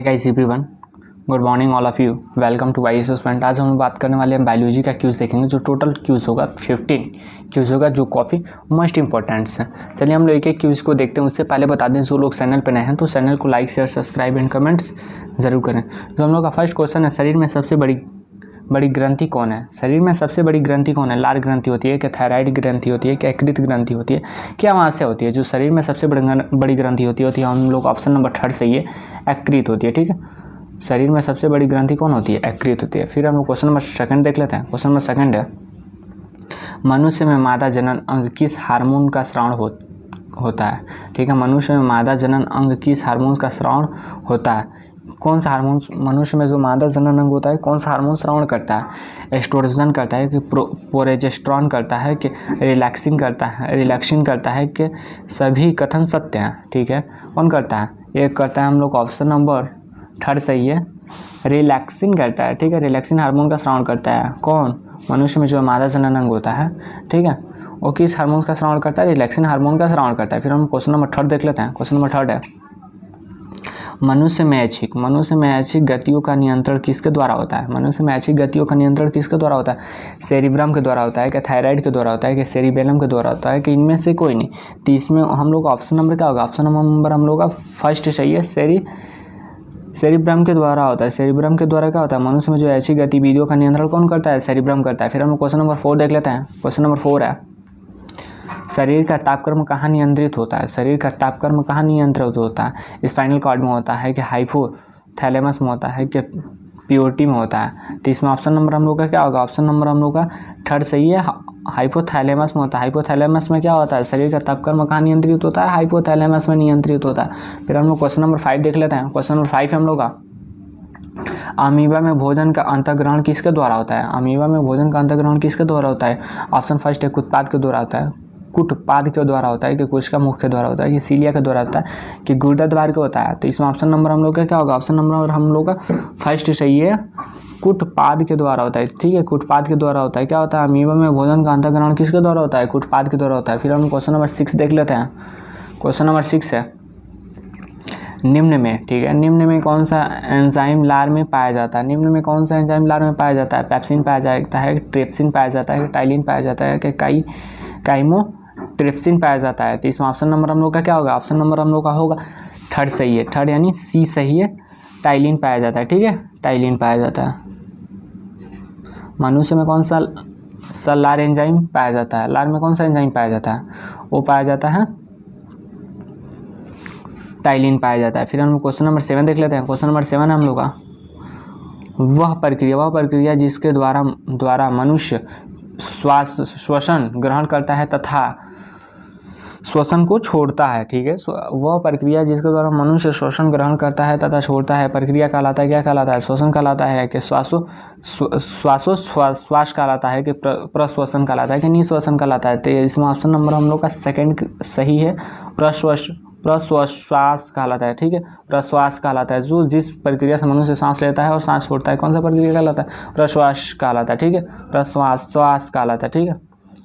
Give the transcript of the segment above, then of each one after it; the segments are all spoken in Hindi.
Guys everyone, good morning all of you. Welcome to Y suspense. आज हम बात करने वाले हैं बायोलॉजी का क्यूज देखेंगे। जो टोटल क्यूज होगा 15 क्यूज होगा, जो काफ़ी मोस्ट इंपॉर्टेंट्स हैं। चलिए हम लोग एक एक क्यूज को देखते हैं। उससे पहले बता दें, जो लोग चैनल पर नए हैं तो चैनल को like share subscribe and comments जरूर करें। जो हम लोग का फर्स्ट क्वेश्चन है, शरीर में सबसे बड़ी ग्रंथि कौन है? शरीर में सबसे बड़ी ग्रंथि कौन है? लार ग्रंथि होती है, क्या थायराइड ग्रंथि होती है, क्या यकृत ग्रंथि होती है, क्या अमाशय होती है? जो शरीर में सबसे बड़ी ग्रंथि होती है हम लोग ऑप्शन नंबर 3 सही है, यकृत होती है। ठीक है, शरीर में सबसे बड़ी ग्रंथि कौन होती है? यकृत होती है। फिर हम लोग क्वेश्चन नंबर 2 देख लेते हैं। क्वेश्चन नंबर 2 है, मनुष्य में मादा जनन अंग किस हार्मोन का स्राव होता है? ठीक है, मनुष्य में मादा जनन अंग किस हार्मोन का स्राव होता है? कौन सा हार्मोन मनुष्य में जो मादा जनन अंग होता है, कौन सा हार्मोन स्रावण करता है? एस्ट्रोजन करता है कि प्रोजेस्टेरॉन करता है कि रिलैक्सिन करता है कि सभी कथन सत्य हैं? ठीक है, कौन करता है? एक करता है हम लोग ऑप्शन नंबर 3 सही है, रिलैक्सिन करता है। ठीक है, रिलैक्सिन हार्मोन का स्रावण करता है। कौन? मनुष्य में जो मादा जनन अंग होता है, ठीक है, वो किस हार्मोन का स्रावण करता है? रिलैक्सिन हार्मोन का स्रावण करता है। फिर हम क्वेश्चन नंबर 3 देख लेते हैं। क्वेश्चन नंबर 3 है, मनुष्य में ऐच्छिक गतियों का नियंत्रण किसके द्वारा होता है? मनुष्य में ऐच्छिक गतियों का नियंत्रण किसके द्वारा होता है? सेरिब्रम के द्वारा होता है, क्या थायराइड के द्वारा होता है, क्या सेरिबेलम के द्वारा होता है, कि इनमें से कोई नहीं? तो इसमें हम लोग ऑप्शन नंबर क्या होगा? ऑप्शन नंबर हम लोग का फर्स्ट चाहिए, सेरिब्रम के द्वारा होता है। सेरिब्रम के द्वारा क्या होता है? मनुष्य में जो ऐसी गतिविधियों का नियंत्रण कौन करता है? सेरिब्रम करता है। फिर हम क्वेश्चन नंबर 4 देख लेते हैं। क्वेश्चन नंबर 4 है, शरीर का तापक्रम कहाँ नियंत्रित होता है? शरीर का तापक्रम कहाँ नियंत्रित होता है? स्पाइनल कॉर्ड में होता है, कि हाइपोथैलेमस में होता है, कि पीओटी में होता है? तो इसमें ऑप्शन नंबर हम लोग का क्या होगा? ऑप्शन नंबर हम लोग का 3 सही है, हाइपोथैलेमस में होता है। हाइपोथैलेमस में क्या होता है? शरीर का तापक्रम कहाँ नियंत्रित होता है? हाइपोथैलेमस में नियंत्रित होता है। फिर हम लोग क्वेश्चन नंबर 5 देख लेते हैं। क्वेश्चन नंबर 5 हम लोग का, अमीबा में भोजन का अंतःग्रहण किसके द्वारा होता है? अमीबा में भोजन का अंतःग्रहण किसके द्वारा होता है? ऑप्शन फर्स्ट है, कुटपाद के द्वारा होता है, कुटपाद के द्वारा होता है, कि कोशिका मुख के द्वारा होता है, कि सीलिया के द्वारा होता है, कि गुर्दा द्वार के होता है? तो इसमें ऑप्शन नंबर हम लोग का क्या होगा? ऑप्शन नंबर हम लोग का फर्स्ट सही है, कुटपाद के द्वारा होता है। ठीक है, कुटपाद के द्वारा होता है। क्या होता है? अमीबा में भोजन का अंतःग्रहण किसके द्वारा होता है? कुटपाद के द्वारा होता है। फिर हम क्वेश्चन नंबर 6 देख लेते हैं। क्वेश्चन नंबर 6 है, निम्न में, ठीक है, निम्न में कौन सा एंजाइम लार में पाया जाता है? निम्न में कौन सा एंजाइम लार में पाया जाता है? पेप्सिन पाया जाता है, ट्रिप्सिन पाया जाता है, टाइलिन पाया जाता है, कि काइमोट्रिप्सिन पाया जाता है? तो इसमें ऑप्शन नंबर हम लोग का क्या होगा? ऑप्शन नंबर हम लोग का होगा 3 सही है, 3 यानी सी सही है, टाइलिन पाया जाता है। ठीक है, टाइलिन पाया जाता है। मनुष्य में कौन सा लार एंजाइम पाया जाता है? लार में कौन सा एंजाइम पाया जाता है? वो पाया जाता है, टाइलिन पाया जाता है। फिर हम क्वेश्चन नंबर 7 देख लेते हैं। क्वेश्चन नंबर 7 है हम लोग का, वह प्रक्रिया जिसके द्वारा मनुष्य श्वसन ग्रहण करता है तथा श्वसन को छोड़ता है। ठीक है, वह प्रक्रिया जिसके द्वारा मनुष्य श्वसन ग्रहण करता है तथा छोड़ता है, प्रक्रिया कहलाता है, क्या कहलाता है? श्वसन कहलाता है, कि श्वास कहलाता है, कि प्रश्वसन कहलाता है, कि निश्वसन कहलाता है? तो इसमें ऑप्शन नंबर हम लोग का 2 सही है, प्रश्वास कहलाता है। ठीक है, प्रश्वास कहलाता है, जो जिस प्रक्रिया से मनुष्य सांस लेता है और सांस छोड़ता है, कौन सा प्रक्रिया कहलाता है? प्रश्वास कहलाता है। ठीक है, श्वास कहलाता है। ठीक है,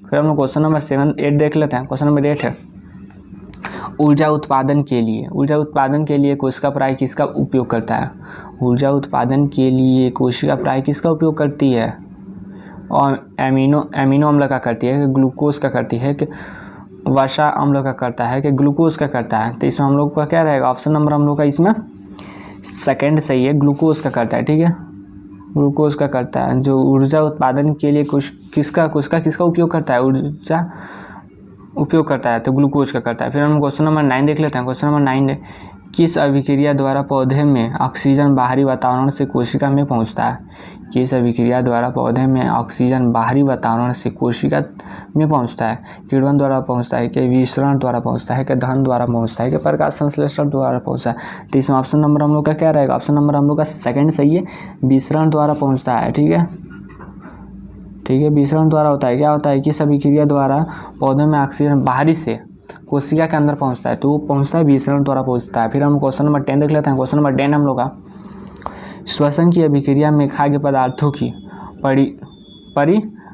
फिर हम लोग क्वेश्चन नंबर 8 देख लेते हैं। क्वेश्चन नंबर 8 है, ऊर्जा उत्पादन के लिए कोशिका प्राय किसका उपयोग करता है? ऊर्जा उत्पादन के लिए कोशिका प्राय किसका उपयोग करती है? और एमिनो अम्ल का करती है, कि ग्लूकोज का करती है, कि वर्षा अम्ल का करता है, कि ग्लूकोज का करता है? तो इसमें हम लोग का क्या रहेगा? ऑप्शन नंबर हम लोग का इसमें 2 सही है, ग्लूकोज का करता है। ठीक है, ग्लूकोज का करता है। जो ऊर्जा उत्पादन के लिए किसका उपयोग करता है? ऊर्जा उपयोग करता है, तो ग्लूकोज का करता है। फिर हम क्वेश्चन नंबर 9 देख लेते हैं। क्वेश्चन नंबर 9 है, किस अभिक्रिया द्वारा पौधे में ऑक्सीजन बाहरी वातावरण से कोशिका में पहुंचता है? किस अभिक्रिया द्वारा पौधे में ऑक्सीजन बाहरी वातावरण से कोशिका में पहुंचता है? किण्वन द्वारा पहुंचता है, कि विसरण द्वारा पहुंचता है, कि दहन द्वारा पहुंचता है, कि प्रकाश संश्लेषण द्वारा पहुंचता है? तो इसमें ऑप्शन नंबर हम लोग का क्या रहेगा? ऑप्शन नंबर हम लोग का 2 सही है, विसरण द्वारा पहुँचता है। ठीक है, विसरण द्वारा होता है। क्या होता है? किस अभिक्रिया द्वारा पौधे में ऑक्सीजन बाहरी से कोशिका के अंदर पहुंचता है? तो वो पहुंचता है, विसरण द्वारा पहुंचता है। फिर हम क्वेश्चन नंबर 10 देख लेते हैं। क्वेश्चन नंबर 10 हम लोग का, श्वसन की अभिक्रिया में खाद्य पदार्थों की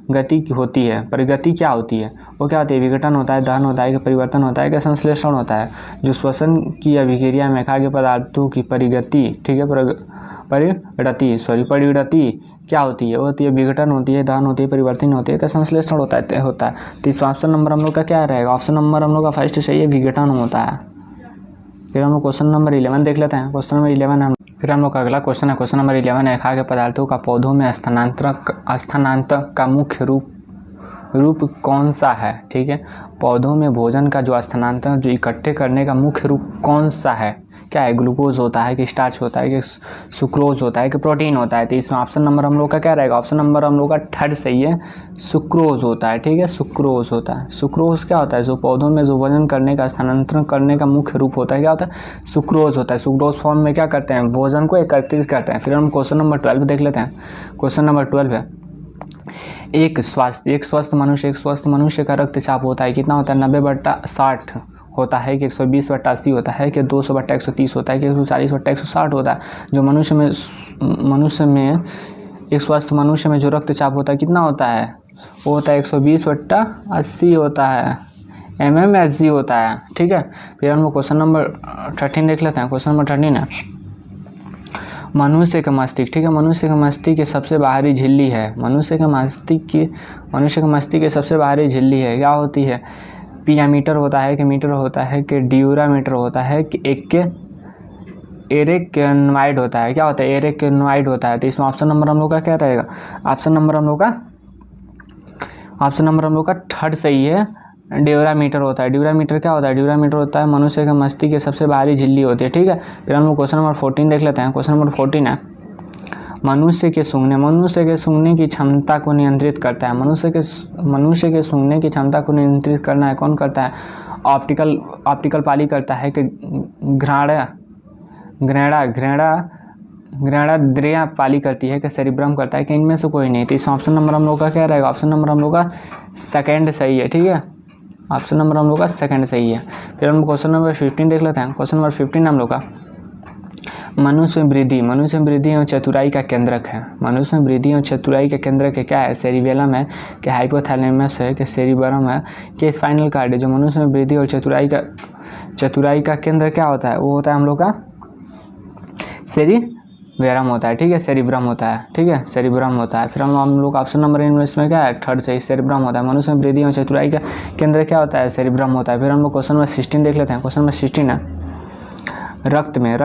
गति होती है, परिगति क्या होती है, वो क्या होती है, विघटन होता है, दहन होता है कि परिवर्तन होता है कि संश्लेषण होता है। जो श्वसन की अभिक्रिया में खाद्य पदार्थों की परिगति, ठीक है, परिगति क्या होती है, वो होती है विघटन होती है, दहन होती है, परिवर्तन होती है कि संश्लेषण होता है। तो इस ऑप्शन नंबर हम लोग का क्या रहेगा, ऑप्शन नंबर हम लोग का फर्स्ट सही है, विघटन होता है। फिर हम लोग क्वेश्चन नंबर 11 देख लेते हैं। क्वेश्चन नंबर 11 फिर हम लोग का अगला क्वेश्चन है, क्वेश्चन नंबर 11 है, खाद्य पदार्थों का पौधों में स्थानांतरण का मुख्य रूप कौन सा है, ठीक है। पौधों में भोजन का जो स्थानांतरण, जो इकट्ठे करने का मुख्य रूप कौन सा है, क्या है, ग्लूकोज होता है कि स्टार्च होता है कि सुक्रोज होता है कि प्रोटीन होता है। तो इसमें ऑप्शन नंबर हम लोग का क्या रहेगा, ऑप्शन नंबर हम लोग का थर्ड सही है, सुक्रोज होता है, ठीक है, सुक्रोज होता है। सुक्रोज क्या होता है, जो पौधों में जो वजन करने का स्थानांतरण करने का मुख्य रूप होता है, क्या होता है, सुक्रोज होता है। सुक्रोज फॉर्म में क्या करते हैं, भोजन को एकत्रित करते हैं। फिर हम क्वेश्चन नंबर 12 देख लेते हैं। क्वेश्चन नंबर 12 है, एक स्वस्थ मनुष्य का रक्तचाप होता है कितना होता है, 90/60 होता है कि 120/80 होता है कि 200/130 होता है कि 140/160 होता है। जो मनुष्य में एक स्वस्थ मनुष्य में जो रक्तचाप होता है कितना होता है, वो होता है 120/80 होता है, mmHg होता है, ठीक है। फिर हम लोग क्वेश्चन नंबर 13 देख लेते हैं। क्वेश्चन नंबर 13 है, मनुष्य का मस्तिष्क, ठीक है, मनुष्य के मस्तिष्क की सबसे बाहरी झिल्ली है, मनुष्य के मस्तिष्क की सबसे बाहरी झिल्ली है, क्या होती है, पियामीटर होता है कि मीटर होता है कि ड्यूरामीटर होता है कि एरेक्टिनोइड होता है, क्या होता है, एरेक्टिनोइड होता है। तो इसमें ऑप्शन नंबर हम लोग का क्या रहेगा, ऑप्शन नंबर हम लोग का थर्ड सही है, ड्यूरामीटर होता है। ड्यूरामीटर क्या होता है, ड्यूरामीटर होता है मनुष्य के मस्तिष्क की सबसे बाहरी झिल्ली होती है, ठीक है। फिर हम लोग क्वेश्चन नंबर 14 देख लेते हैं। क्वेश्चन नंबर 14 है, मनुष्य के सूंघने की क्षमता को नियंत्रित करता है, मनुष्य के सूंघने की क्षमता को नियंत्रित करना है, कौन करता है, ऑप्टिकल पाली करता है कि घ्राणेंद्रियां पाली करती है कि सेरिब्रम करता है कि इनमें से कोई नहीं। तो इस ऑप्शन नंबर हम लोग का क्या रहेगा, ऑप्शन नंबर हम लोग का सेकंड सही है, ठीक है, ऑप्शन नंबर हम लोग का सेकंड सही है। फिर हम क्वेश्चन नंबर 15 देख लेते हैं। क्वेश्चन नंबर 15 हम लोग का, मनुष्य में वृद्धि एवं चतुराई का केंद्रक है, मनुष्य में वृद्धि एवं चतुराई का केंद्रक है, क्या है, सेरिबेलम है कि हाइपोथैलेमस है कि सेरिबरम है कि स्पाइनल कार्ड है। जो मनुष्य में वृद्धि और चतुराई का केंद्र क्या होता है, वो होता है हम लोग का सेरिबेलम होता है, ठीक है, सेरिब्रम होता है, ठीक है, सेरिब्रम होता है। फिर हम लोग ऑप्शन नंबर इसमें क्या है, थर्ड सही, सेरिब्रम होता है। मनुष्य में वृद्धि और चतुराई का केंद्र क्या होता है, सेरिब्रम होता है। फिर हम लोग क्वेश्चन नंबर 16 देख लेते हैं। क्वेश्चन नंबर 16 है, रक्त में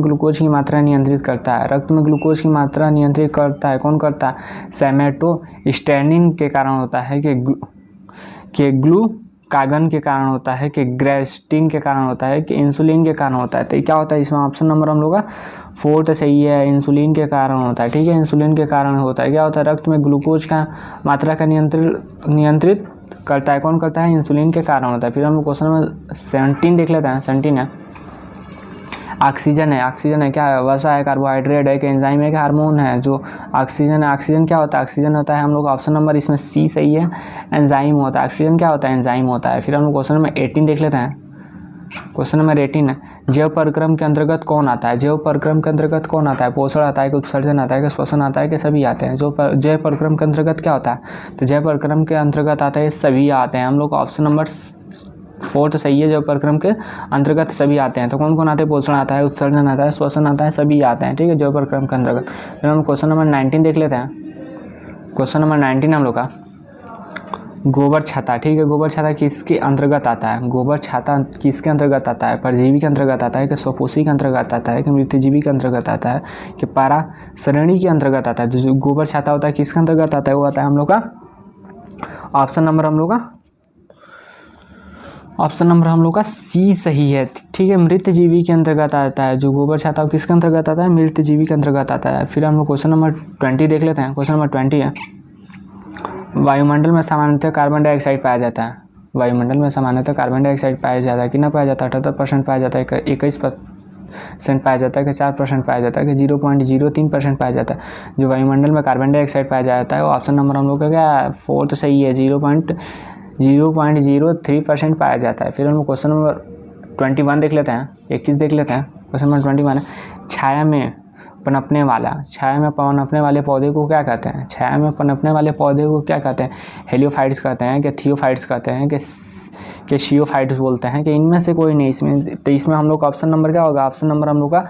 ग्लूकोज की मात्रा नियंत्रित करता है, रक्त में ग्लूकोज की मात्रा नियंत्रित करता है, कौन करता है, सोमैटोस्टेनिन के कारण होता है कि ग्लूकागन के कारण होता है कि ग्रेस्टिन के कारण होता है कि इंसुलिन के कारण होता है। तो क्या होता है, इसमें ऑप्शन नंबर हम लोग का फोर्थ सही है, इंसुलिन के कारण होता है, ठीक है, इंसुलिन के कारण होता है। क्या होता है, रक्त में ग्लूकोज का मात्रा का नियंत्रित करता है, कौन करता है, इंसुलिन के कारण होता है। फिर हम क्वेश्चन नंबर 17 देख लेते हैं। 17 है, ऑक्सीजन है क्या है, वसा है, कार्बोहाइड्रेट है कि एंजाइम है कि हार्मोन है। जो ऑक्सीजन है, ऑक्सीजन क्या होता है, ऑक्सीजन होता है हम लोग ऑप्शन नंबर इसमें सी सही है, एंजाइम होता है। ऑक्सीजन क्या होता है, एंजाइम होता है। फिर हम लोग क्वेश्चन नंबर 18 देख लेते हैं। क्वेश्चन नंबर 18 है, जैव परिक्रम के अंतर्गत कौन आता है, जैव परिक्रम के अंतर्गत कौन आता है, पोषण आता है कि उत्सर्जन आता है कि श्वसन आता है कि सभी आते हैं। जो जैव परिक्रम के अंतर्गत क्या होता है, तो जैव परिक्रम के अंतर्गत आता है सभी आते हैं। हम लोग ऑप्शन नंबर फोर्थ सही है, जैव परिक्रम के अंतर्गत सभी आते हैं। तो कौन कौन आते हैं, पोषण आता है, उत्सर्जन आता है, श्वसन आता है, सभी आते हैं, ठीक है, जैव परिक्रम के अंतर्गत। फिर हम क्वेश्चन नंबर 19 देख लेते हैं। क्वेश्चन नंबर 19 हम लोग का, गोबर छाता, ठीक है, गोबर छाता किसके अंतर्गत आता है, गोबर छाता किसके अंतर्गत आता है, परजीवी के अंतर्गत आता है कि स्वपोषी के अंतर्गत आता है कि मृतजीवी के अंतर्गत आता है कि पारासरणी के अंतर्गत आता है। जो गोबर छाता होता है किसके अंतर्गत आता है, वो आता है हम लोग का ऑप्शन नंबर हम लोग का सी सही है, ठीक है, मृतजीवी के अंतर्गत आता है। जो गोबर छाता किसके अंतर्गत आता है, मृतजीवी के अंतर्गत आता है। फिर हम लोग क्वेश्चन नंबर 20 देख लेते हैं। क्वेश्चन नंबर 20 है, वायुमंडल में सामान्यतः कार्बन डाइऑक्साइड पाया जाता है, वायुमंडल में सामान्यतः कार्बन डाइऑक्साइड पाया जाता है, कितना पाया जाता है, 78% पाया जाता है, 21% पाया जाता है कि 4% पाया जाता है कि 0.03% पाया जाता है। जो वायुमंडल में कार्बन डाइऑक्साइड पाया जाता है वो ऑप्शन नंबर हम लोग का क्या है, फोर्थ सही है, 0.03% पाया जाता है। फिर हम क्वेश्चन नंबर 21 देख लेते हैं, 21 देख लेते हैं। क्वेश्चन नंबर 21 है, छाया में पनपने वाला, छाया में पनपने वाले पौधे को क्या कहते हैं? छाया में पनपने वाले पौधे को क्या कहते हैं? हेलियोफाइट्स कहते हैं कि थियोफाइट्स कहते हैं कि शियोफाइट्स बोलते हैं कि इनमें से कोई नहीं? इसमें हम लोग का ऑप्शन नंबर क्या होगा? ऑप्शन नंबर हम लोग का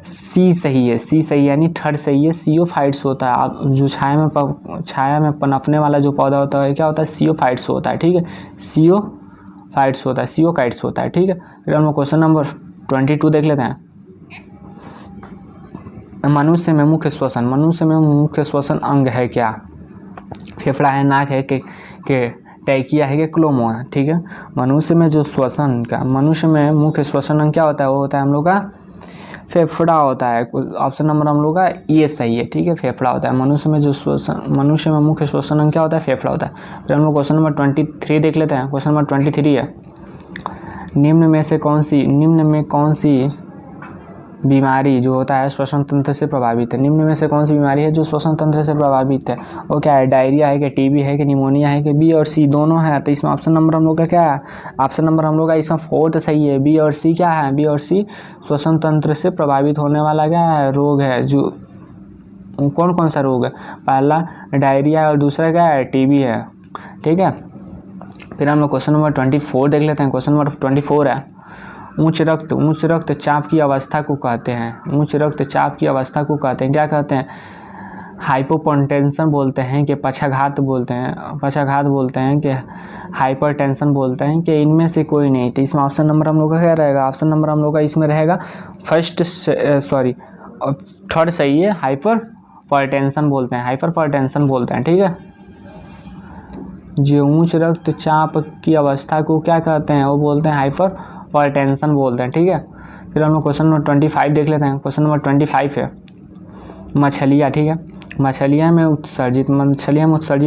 सी सही है। सी सही यानी थर्ड सही है, सियोफाइट्स होता है। आप जो छाया में पनपने वाला जो पौधा होता है क्या होता है? सियोफाइट्स होता है, ठीक है, सियोफाइट्स होता है, सियोकाइट्स होता है, ठीक है। फिर हम लोग क्वेश्चन नंबर 22 देख लेते हैं। मनुष्य में मुख्य श्वसन अंग है क्या? फेफड़ा है, नाक है कि टैकिया है कि क्लोमो है, ठीक है। मनुष्य में मुख्य श्वसन अंग क्या होता है? वो होता है हम लोग का फेफड़ा होता है। ऑप्शन नंबर हम लोग का ये सही है, ठीक है, फेफड़ा होता है। मनुष्य में मुख्य श्वसन अंग क्या होता है? फेफड़ा होता है। फिर हम लोग क्वेश्चन नंबर 23 देख लेते हैं। क्वेश्चन नंबर 23 है, निम्न में कौन सी बीमारी जो होता है श्वसन तंत्र से प्रभावित है? निम्न में से कौन सी बीमारी है जो श्वसन तंत्र से प्रभावित है? वो क्या है? डायरिया है कि टीबी है कि निमोनिया है कि बी और सी दोनों है? तो इसमें ऑप्शन नंबर हम लोग का क्या है? ऑप्शन नंबर हम लोग का इसमें 4 सही है। बी और सी क्या है? बी और सी श्वसन तंत्र से प्रभावित होने वाला क्या है? रोग है। जो कौन सा रोग है? पहला डायरिया और दूसरा क्या है? टीबी है, ठीक है। फिर हम लोग क्वेश्चन नंबर 24 देख लेते हैं। क्वेश्चन नंबर 24 है, उच्च रक्तचाप की अवस्था को कहते हैं। उच्च रक्तचाप की अवस्था को कहते हैं, क्या कहते हैं? हाइपोटेंशन बोलते हैं कि पक्षाघात बोलते हैं कि हाइपरटेंशन बोलते हैं कि इनमें से कोई नहीं? तो इसमें ऑप्शन नंबर हम लोग का क्या रहेगा? ऑप्शन नंबर हम लोग का इसमें रहेगा थर्ड सही है, हाइपरटेंशन बोलते हैं, ठीक है। जो उच्च रक्तचाप की अवस्था को क्या कहते हैं? वो बोलते हैं हाइपरटेंशन बोलते हैं, ठीक है। फिर हम लोग क्वेश्चन नंबर 25 देख लेते हैं। क्वेश्चन नंबर 25 है, मछलियाँ, ठीक है। मछलियाँ में उत्सर्जित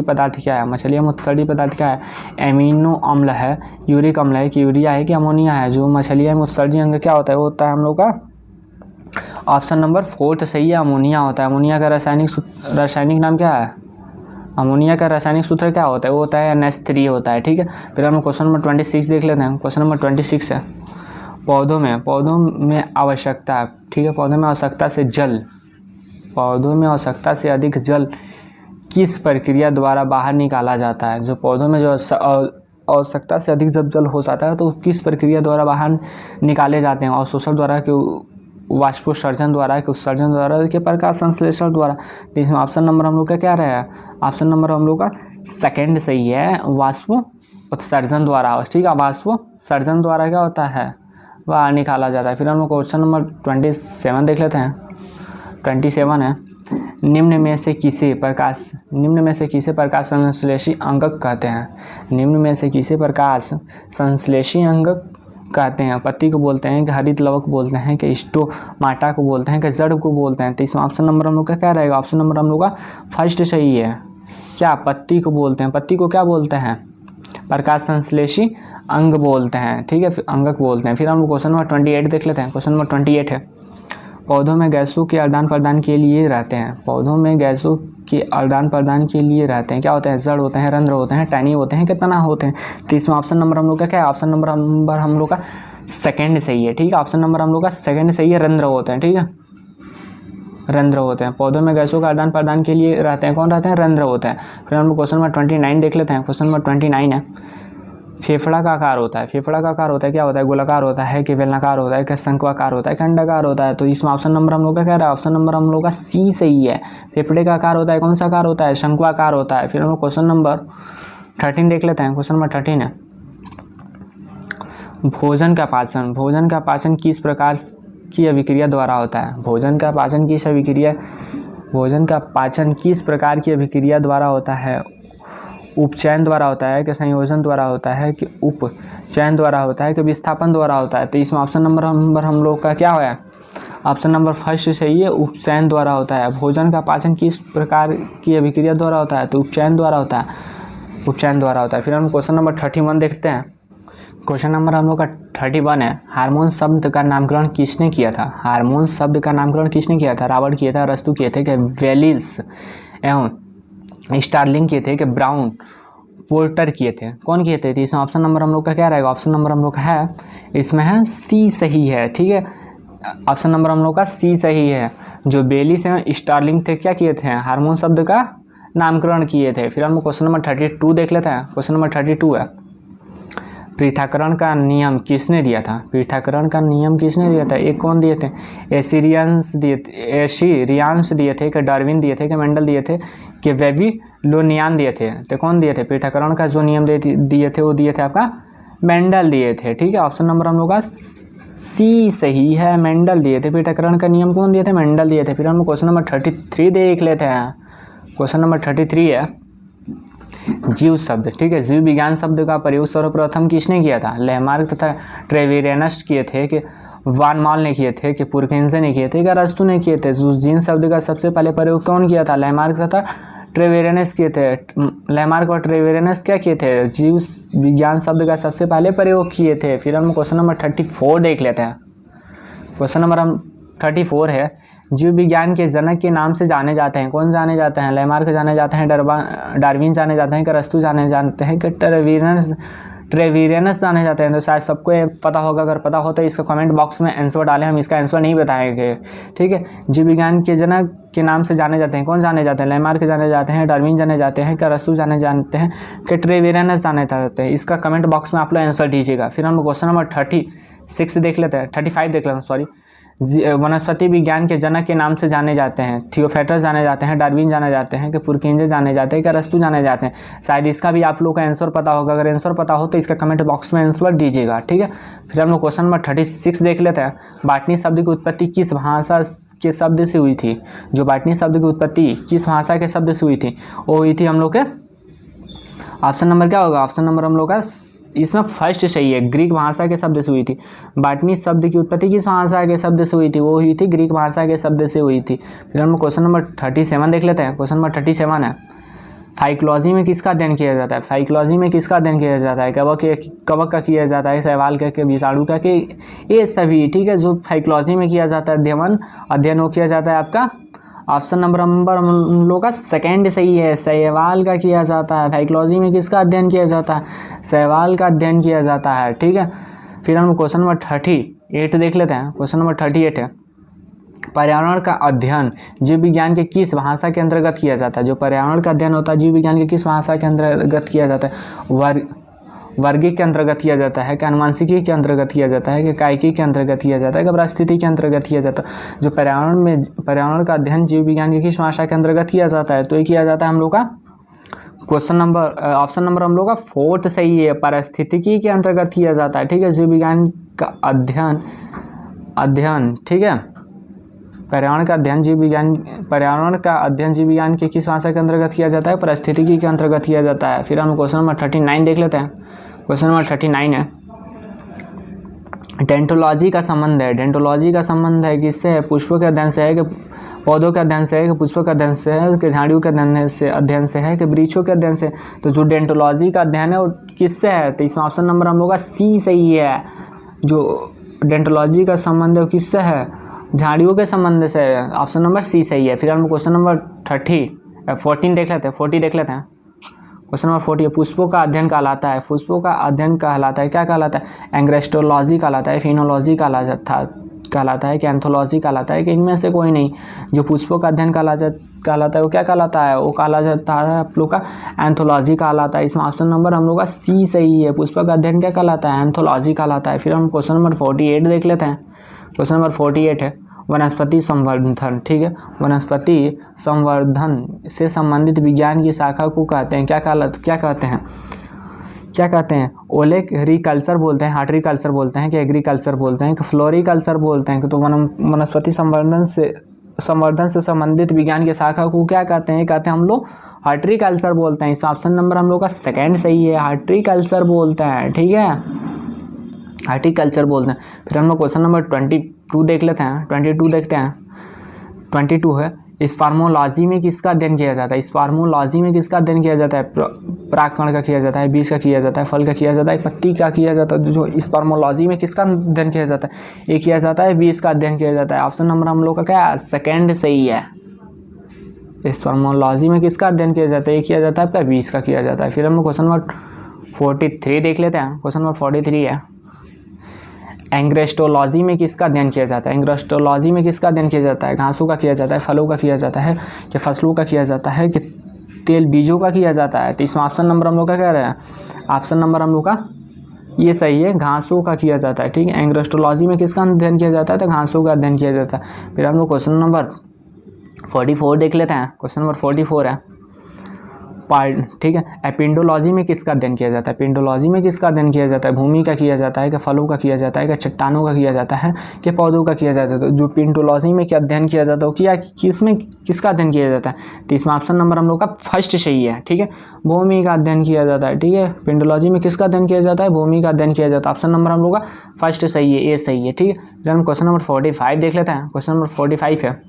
पदार्थ क्या है? मछलियाँ में उत्सर्जित पदार्थ क्या है? एमिनो अम्ल है, यूरिक अम्ल है कि यूरिया है कि अमोनिया है? जो मछलियाँ में उत्सर्जित अंग क्या होता है? वो होता है हम लोग का ऑप्शन नंबर 4 सही है, अमोनिया होता है। अमोनिया का रासायनिक नाम क्या है? अमोनिया का रासायनिक सूत्र क्या होता है? वो होता है NH3 होता है, ठीक है। फिर हम क्वेश्चन नंबर 26 देख लेते हैं। क्वेश्चन नंबर 26 है, पौधों में आवश्यकता, ठीक है, पौधों में आवश्यकता से अधिक जल किस प्रक्रिया द्वारा बाहर निकाला जाता है? जो पौधों में जो आवश्यकता से अधिक जब जल हो जाता है तो किस प्रक्रिया द्वारा बाहर निकाले जाते हैं? अवशोषण द्वारा कि वाष्पोत्सर्जन द्वारा कि उत्सर्जन द्वारा कि प्रकाश संश्लेषण द्वारा? तो इसमें ऑप्शन नंबर हम लोग का क्या रहेगा? ऑप्शन नंबर हम लोग का सेकंड सही है, वाष्पोत्सर्जन द्वारा, ठीक है। वाष्पोत्सर्जन द्वारा क्या होता है? बाहर निकाला जाता है। फिर हम लोग क्वेश्चन नंबर 27 देख लेते हैं। 27 है, निम्न में से किसे प्रकाश संश्लेषी अंगक कहते हैं? निम्न में से किसे प्रकाश संश्लेषी अंगक कहते हैं? पत्ती को बोलते हैं कि हरित लवक बोलते हैं कि स्टोमाटा को बोलते हैं कि जड़ को बोलते हैं? तो इसमें ऑप्शन नंबर हम लोग का क्या रहेगा? ऑप्शन नंबर हम लोग का फर्स्ट सही है। क्या पत्ती को बोलते हैं? पत्ती को क्या बोलते हैं? प्रकाश संश्लेषी अंग बोलते हैं, ठीक है, अंगक बोलते हैं। फिर हम लोग क्वेश्चन नंबर 28 देख लेते हैं। क्वेश्चन नंबर 28 है, पौधों में गैसों के आदान प्रदान के लिए रहते हैं। पौधों में गैसों के आदान प्रदान के लिए रहते हैं, क्या होते हैं? जड़ होते हैं, रंध्र होते हैं, टहनी होते हैं कि तना होते हैं? तो इसमें ऑप्शन नंबर हम लोग का क्या है? ऑप्शन नंबर हम लोग का सेकंड सही है, ठीक है। ऑप्शन नंबर हम लोग का सेकंड सही है, रंध्र होते हैं, ठीक है, रंध्र होते हैं। पौधों में गैसों का आदान प्रदान के लिए रहते हैं, कौन रहते हैं? रंध्र होते हैं। फिर हम लोग क्वेश्चन नंबर 29 देख लेते हैं। क्वेश्चन नंबर 29 है, फेफड़ा का आकार होता है क्या होता है? गोलाकार होता है कि बेलनाकार होता है कि शंक्वाकार होता है कि अंडाकार होता है? तो इसमें ऑप्शन नंबर हम लोग का क्या रहा है? ऑप्शन नंबर हम लोग का सी सही है। फेफड़े का आकार होता है, कौन सा आकार होता है? शंक्वाकार होता है। फिर हम लोग क्वेश्चन नंबर 13 देख लेते हैं। क्वेश्चन नंबर 13 है, भोजन का पाचन किस प्रकार की अभिक्रिया द्वारा होता है? भोजन का पाचन किस प्रकार की अभिक्रिया द्वारा होता है? उपचयन द्वारा होता है कि संयोजन द्वारा होता है कि उपचयन द्वारा होता है कि विस्थापन द्वारा होता है? तो इसमें ऑप्शन नंबर हम लोग का क्या होया? ऑप्शन नंबर फर्स्ट सही है, उपचयन द्वारा होता है। भोजन का पाचन किस प्रकार की अभिक्रिया द्वारा होता है? तो उपचयन द्वारा होता है। फिर हम क्वेश्चन नंबर 31 देखते हैं। क्वेश्चन नंबर हम लोग का 31 है, हार्मोन शब्द का नामकरण किसने किया था? रावण किया था, अरस्तु किए थे कि वेलिस एवं स्टार्लिंग किए थे कि ब्राउन पोर्टर किए थे? कौन किए थे? इसमें ऑप्शन नंबर हम लोग का क्या रहेगा? ऑप्शन नंबर हम लोग का है, इसमें है सी सही है, ठीक है। ऑप्शन नंबर हम लोग का सी सही है। जो बेली से स्टार्लिंग थे क्या किए थे, हार्मोन शब्द का नामकरण किए थे। फिर हम क्वेश्चन नंबर 32 देख लेते हैं। क्वेश्चन नंबर 32 है, पृथक्करण का नियम किसने दिया था? पृथक्करण का नियम किसने दिया था? एक कौन दिए थे? एसिरियंस दिए थे कि डार्विन दिए थे कि मेंडल दिए थे कि बेबीलोनियन दिए थे? तो कौन दिए थे? पृथक्करण का जो नियम दिए थे वो दिए थे आपका मेंडल दिए थे। ठीक है, ऑप्शन नंबर हम लोग का सी सही है, मेंडल दिए थे। पृथक्करण का नियम कौन दिए थे? मेंडल दिए थे। फिर हम क्वेश्चन नंबर 33 देख लेते हैं। क्वेश्चन नंबर 33 है, जीव शब्द। ठीक है, जीव विज्ञान शब्द का प्रयोग सर्वप्रथम किसने किया था? लैमार्क तथा ट्रेविरेनस किए थे कि वान मॉल ने किए थे कि पुरकेंसे ने किए थे कि अरस्तु ने किए थे? जीन शब्द का सबसे पहले प्रयोग कौन किया था? लैमार्क तथा ट्रेविरेनस किए थे। लैमार्क और ट्रेविरेनस क्या किए थे? जीव विज्ञान शब्द का सबसे पहले प्रयोग किए थे। फिर हम क्वेश्चन नंबर 34 देख लेते हैं। क्वेश्चन नंबर 34 है, जीव विज्ञान के जनक के नाम से जाने जाते हैं? कौन जाने जाते हैं? लैमार्क जाने जाते हैं, डार्विन जाने जाते हैं कि अरस्तु जाने जाते हैं कि ट्रेविरेनस जाने जाते हैं? तो शायद सबको ये पता होगा। अगर पता हो तो इसका कमेंट बॉक्स में आंसर डालें, हम इसका आंसर नहीं बताएंगे। ठीक है, जीव विज्ञान के जनक के नाम से जाने जाते हैं, कौन जाने जाते हैं? लैमार्क जाने जाते हैं, डार्विन जाने जाते हैं कि अरस्तु जाने जाते हैं कि ट्रेविरेनस जाने जाते हैं? इसका कमेंट बॉक्स में आप लोग आंसर दीजिएगा। फिर हम क्वेश्चन नंबर 36 देख लेते हैं, 35 देख लेते हैं, सॉरी। वनस्पति विज्ञान के जनक के नाम से जाने जाते हैं? थियोफेटस जाने जाते हैं, डार्विन जाने जाते हैं कि पुरकेंसे जाने जाते हैं कि अरस्तु जाने जाते हैं? शायद इसका भी आप लोग का आंसर पता होगा। अगर आंसर पता हो तो इसका कमेंट बॉक्स में आंसर दीजिएगा। ठीक है, फिर हम लोग क्वेश्चन नंबर 36 देख लेते हैं। बॉटनी शब्द की उत्पत्ति किस भाषा के शब्द से हुई थी? जो बॉटनी शब्द की उत्पत्ति किस भाषा के शब्द से हुई थी? वो हुई थी हम लोग के, ऑप्शन नंबर क्या होगा? ऑप्शन नंबर हम लोग का इसमें फर्स्ट सही है, ग्रीक भाषा के शब्द से हुई थी। बॉटनी शब्द की उत्पत्ति किस भाषा के शब्द से हुई थी? वो हुई थी ग्रीक भाषा के शब्द से हुई थी। फिर हम क्वेश्चन नंबर 37 देख लेते हैं। क्वेश्चन नंबर 37 है, फाइकोलॉजी में किसका अध्ययन किया जाता है? फाइकोलॉजी में किसका अध्ययन किया जाता है? कवक का किया जाता है, शैवाल का, विषाणु का, कि ये सभी? ठीक है, जो फाइकोलॉजी में किया जाता है अध्ययन वो किया जाता है आपका, ऑप्शन नंबर हम लोग का सेकेंड सही है, शैवाल का किया जाता है। फाइकोलॉजी में किसका अध्ययन किया जाता है? शैवाल का अध्ययन किया जाता है। ठीक है, फिर हम क्वेश्चन नंबर 38 देख लेते हैं। क्वेश्चन नंबर 38 है, पर्यावरण का अध्ययन जीव विज्ञान के किस भाषा के अंतर्गत किया जाता है? जो पर्यावरण का अध्ययन होता है जीव विज्ञान के किस भाषा के अंतर्गत किया जाता है? वर्गिक के अंतर्गत किया जाता है कि अनुवांशिकी के अंतर्गत किया जाता है कि कायिकी के अंतर्गत किया जाता है कि परिस्थिति के अंतर्गत किया जाता है? जो पर्यावरण का अध्ययन जीव विज्ञान की किस भाषा के अंतर्गत किया जाता है? तो ये किया जाता है हम लोग का क्वेश्चन नंबर, ऑप्शन नंबर हम लोग का 4 सही है, पारिस्थितिकी के अंतर्गत किया जाता है। ठीक है, जीव विज्ञान का अध्ययन ठीक है, पर्यावरण का अध्ययन जीव विज्ञान के किस भाषा के अंतर्गत किया जाता है? पारिस्थितिकी के अंतर्गत किया जाता है। फिर हम क्वेश्चन नंबर 39 देख लेते हैं। क्वेश्चन नंबर 39 है, डेंटोलॉजी का संबंध है। डेंटोलॉजी का संबंध है किससे है? पुष्पों के अध्ययन से है कि पौधों के अध्ययन से है कि पुष्पों के अध्ययन से है कि झाड़ियों के अध्ययन से है कि वृक्षों के अध्ययन से? तो जो डेंटोलॉजी का अध्ययन है वो किससे है? तो इसमें ऑप्शन नंबर हम लोग का सी सही है। जो डेंटोलॉजी का संबंध है वो किससे है? झाड़ियों के संबंध से है। ऑप्शन नंबर सी सही है। फिर हम क्वेश्चन नंबर 14 देख लेते हैं। 40 देख लेते हैं। क्वेश्चन नंबर 40 पुष्पों का अध्ययन कहलाता है। पुष्पों का अध्ययन कहलाता है, क्या कहलाता है? एंग्रेस्टोलॉजी कहलाता है, फिनोलॉजी कहलाता है कि एंथोलॉजी कहलाता है कि इनमें से कोई नहीं? जो पुष्पों का अध्ययन कहलाता है वो क्या कहलाता है? वो कहलाता है आप लोग का एंथोलॉजी कहलाता है। इसमें ऑप्शन नंबर हम लोग का सी सही है। पुष्पों का अध्ययन क्या कहलाता है? एंथोलॉजी कहलाता है। फिर हम क्वेश्चन नंबर 48 देख लेते हैं। क्वेश्चन नंबर 48 है वनस्पति संवर्धन। ठीक है, वनस्पति संवर्धन से संबंधित विज्ञान की शाखा को कहते हैं, क्या कहते हैं? ओलेरिकल्चर बोलते हैं, हार्टिकल्चर बोलते हैं कि एग्रीकल्चर बोलते हैं कि फ्लोरिकल्चर बोलते हैं? तो वनस्पति संवर्धन से संबंधित विज्ञान की शाखा को क्या कहते हैं? कहते हैं हम लोग हार्टिकल्चर बोलते हैं। इस ऑप्शन नंबर हम लोग का सेकेंड सही है, हार्टिकल्चर बोलते हैं। ठीक है, हार्टिकल्चर बोलते हैं। फिर हम लोग क्वेश्चन नंबर 22 देख लेते हैं। 22 देखते हैं। 22 है स्पर्मोलॉजी में किसका अध्ययन किया जाता है? स्पर्मोलॉजी में किसका अध्ययन किया जाता है? परागकण का किया जाता है, बीज का किया जाता है, फल का किया जाता है, पत्ती का किया जाता है? जो स्पर्मोलॉजी में किसका अध्ययन किया जाता है? ये किया जाता है बीज का अध्ययन किया जाता है। ऑप्शन नंबर हम लोग का क्या है? सेकेंड सही है। स्पर्मोलॉजी में किसका अध्ययन किया जाता है? ये किया जाता है आपका बीज का किया जाता है। फिर हम लोग क्वेश्चन नंबर 43 देख लेते हैं। क्वेश्चन नंबर 43 है एंग्रेस्टोलॉजी में किसका अध्ययन किया जाता है? एंग्रेस्टोलॉजी में किसका अध्ययन किया जाता है? घासों का किया जाता है, फलों का किया जाता है, कि फसलों का किया जाता है, कि तेल बीजों का किया जाता है? तो इसमें ऑप्शन नंबर हम लोग का क्या रहा है? ऑप्शन नंबर हम लोग का ये सही है, घासों का किया जाता है। ठीक है, एंग्रेस्टोलॉजी में किसका अध्ययन किया जाता है? तो घासों का अध्ययन किया जाता है। फिर हम लोग क्वेश्चन नंबर 44 देख लेते हैं। क्वेश्चन नंबर 44 है पार्ट, ठीक है। एपिंडोलॉजी में किसका अध्ययन किया जाता है? एपिंडोलॉजी में किसका अध्ययन किया जाता है? भूमि का किया जाता है, कि फलों का किया जाता है, कि चट्टानों का किया जाता है, कि पौधों का किया जाता है? तो जो पिंडोलॉजी में क्या अध्ययन किया जाता है, क्या किसमें किसका अध्ययन किया जाता है? तो इसमें ऑप्शन नंबर हम लोग का फर्स्ट सही है। ठीक है, भूमि का अध्ययन किया जाता है। ठीक है, पिंडोलॉजी में किसका अध्ययन किया जाता है? भूमि का अध्ययन किया जाता है। ऑप्शन नंबर हम लोग का फर्स्ट सही है, ए सही है। ठीक है, फिर हम क्वेश्चन नंबर 45 देख लेते हैं। क्वेश्चन नंबर 45 है,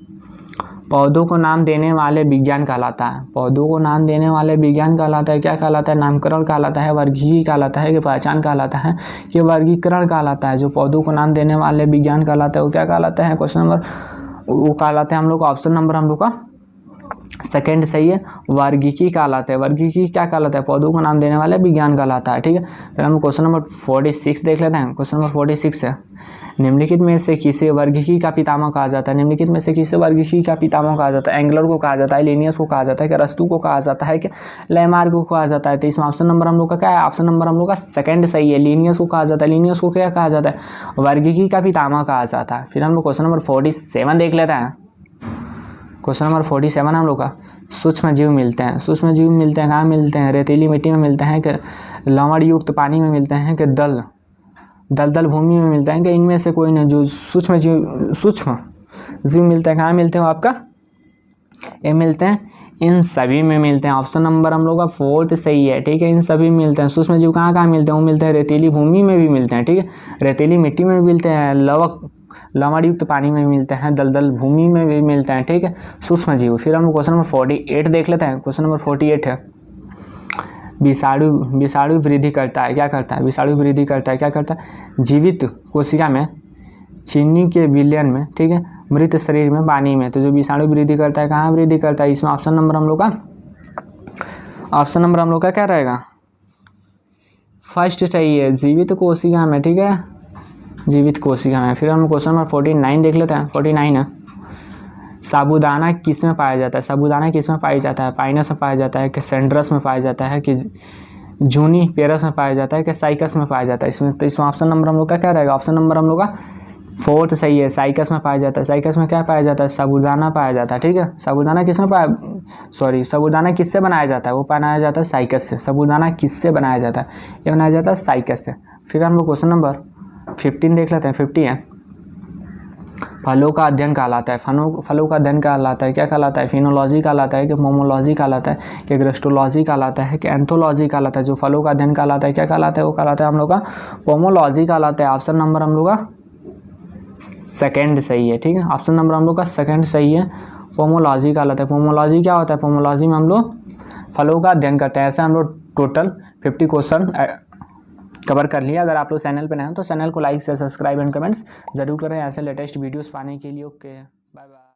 पौधों को नाम देने वाले विज्ञान कहलाता है। पौधों को नाम देने वाले विज्ञान कहलाता है, क्या कहलाता है? नामकरण कहलाता है, वर्गीकरण कहलाता है, कि पहचान कहलाता है, कि वर्गीकरण कहलाता है? जो पौधों को नाम देने वाले विज्ञान कहलाता है वो क्या कहलाता है? क्वेश्चन नंबर वो कहलाते हैं हम लोग का, ऑप्शन नंबर हम लोग का सेकंड सही है, वर्गीकी कहलाता है। वर्गीकी क्या कहलाता है? पौधों को नाम देने वाले विज्ञान कहलाता है। ठीक है, फिर हम क्वेश्चन नंबर 46 देख लेते हैं। क्वेश्चन नंबर 46 है, निम्नलिखित में से किसे वर्गीकी का पितामह कहा जाता है? निम्नलिखित में से किसे वर्गीकी का पितामह कहा जाता है? एंगलर को कहा जाता है, लिनियस को कहा जाता है, कि अरस्तू को कहा जाता है, कि लेमार्क को कहा जाता है? तो इसमें ऑप्शन नंबर हम लोग का क्या है? ऑप्शन नंबर हम लोग का सेकंड सही है, लिनियस को कहा जाता है। लिनियस को क्या कहा जाता है? वर्गीकी का पितामह कहा जाता है। फिर हम लोग क्वेश्चन नंबर 47 देख लेते हैं। क्वेश्चन नंबर 47 हम लोग का, सूक्ष्म जीव मिलते हैं। सूक्ष्म जीव मिलते हैं कहाँ मिलते हैं? रेतीली मिट्टी में मिलते हैं, कि लवण युक्त पानी में मिलते हैं, कि दलदल भूमि में मिलते हैं, कि इनमें से कोई नहीं? जो सूक्ष्म जीव मिलते हैं कहाँ मिलते हैं? आपका ये मिलते हैं इन सभी में मिलते हैं। ऑप्शन नंबर हम लोग का फोर्थ सही है। ठीक है, इन सभी में मिलते हैं। सूक्ष्म जीव कहाँ कहाँ मिलते हैं? वो मिलते हैं रेतीली भूमि में भी मिलते हैं। ठीक है, रेतीली मिट्टी में भी मिलते हैं, लवण युक्त पानी में मिलते हैं, दलदल भूमि में भी मिलते हैं। ठीक है, सूक्ष्म जीव। फिर हम क्वेश्चन नंबर 48 देख लेते हैं। क्वेश्चन नंबर 48 है, विषाणु वृद्धि करता है, क्या करता है? विषाणु वृद्धि करता है, क्या करता है? जीवित कोशिका में, चीनी के विलयन में, ठीक है, मृत शरीर में, पानी में। तो जो विषाणु वृद्धि करता है कहाँ वृद्धि करता है? इसमें ऑप्शन नंबर हम लोग का क्या रहेगा? फर्स्ट सही है, जीवित कोशिका में। ठीक है, जीवित कोशिका में। फिर हम क्वेश्चन नंबर 49 देख लेते हैं। 49 है, साबूदाना किस में पाया जाता है? साबूदाना किस में पाया जाता है? पाइनस में पाया जाता है, कि सेंड्रस में पाया जाता है, कि जूनी पेरस में पाया जाता है, कि साइकस में पाया जाता है? इसमें तो इसमें ऑप्शन नंबर हम लोग का क्या रहेगा? ऑप्शन नंबर हम लोग का फोर्थ सही है, साइकस में पाया जाता है। साइकस में क्या पाया जाता है? साबूदाना पाया जाता है। ठीक है, साबूदाना किस में साबूदाना किससे बनाया जाता है? वो बनाया जाता है साइकस से। साबूदाना किससे बनाया जाता है? ये बनाया जाता है साइकस से। फिर हम लोग क्वेश्चन नंबर 15 देख लेते हैं। 50 है, फलों का अध्ययन कहलाता है। फलों का अध्ययन कहलाता है, क्या कहलाता है? फिनोलॉजी कहलाता है, कि मोमोलॉजी कहलाता है, कि ग्रेस्टोलॉजी कहलाता है, कि एंथोलॉजी कहलाता है? जो फलों का अध्ययन कहलाता है क्या कहलाता है? वो कहलाता है हम लोग का पोमोलॉजी कहलाता है। ऑप्शन नंबर हम लोग का सेकंड सही है। ठीक है, ऑप्शन नंबर हम लोग का सेकंड सही है, पोमोलॉजी कहलाता है। पोमोलॉजी क्या होता है? पोमोलॉजी में हम लोग फलों का अध्ययन करते हैं। ऐसे हम लोग टोटल 50 क्वेश्चन कवर कर लिया। अगर आप लोग चैनल पे नए हैं तो चैनल को like share subscribe and comments जरूर करें ऐसे लेटेस्ट वीडियोस पाने के लिए। Okay, bye bye.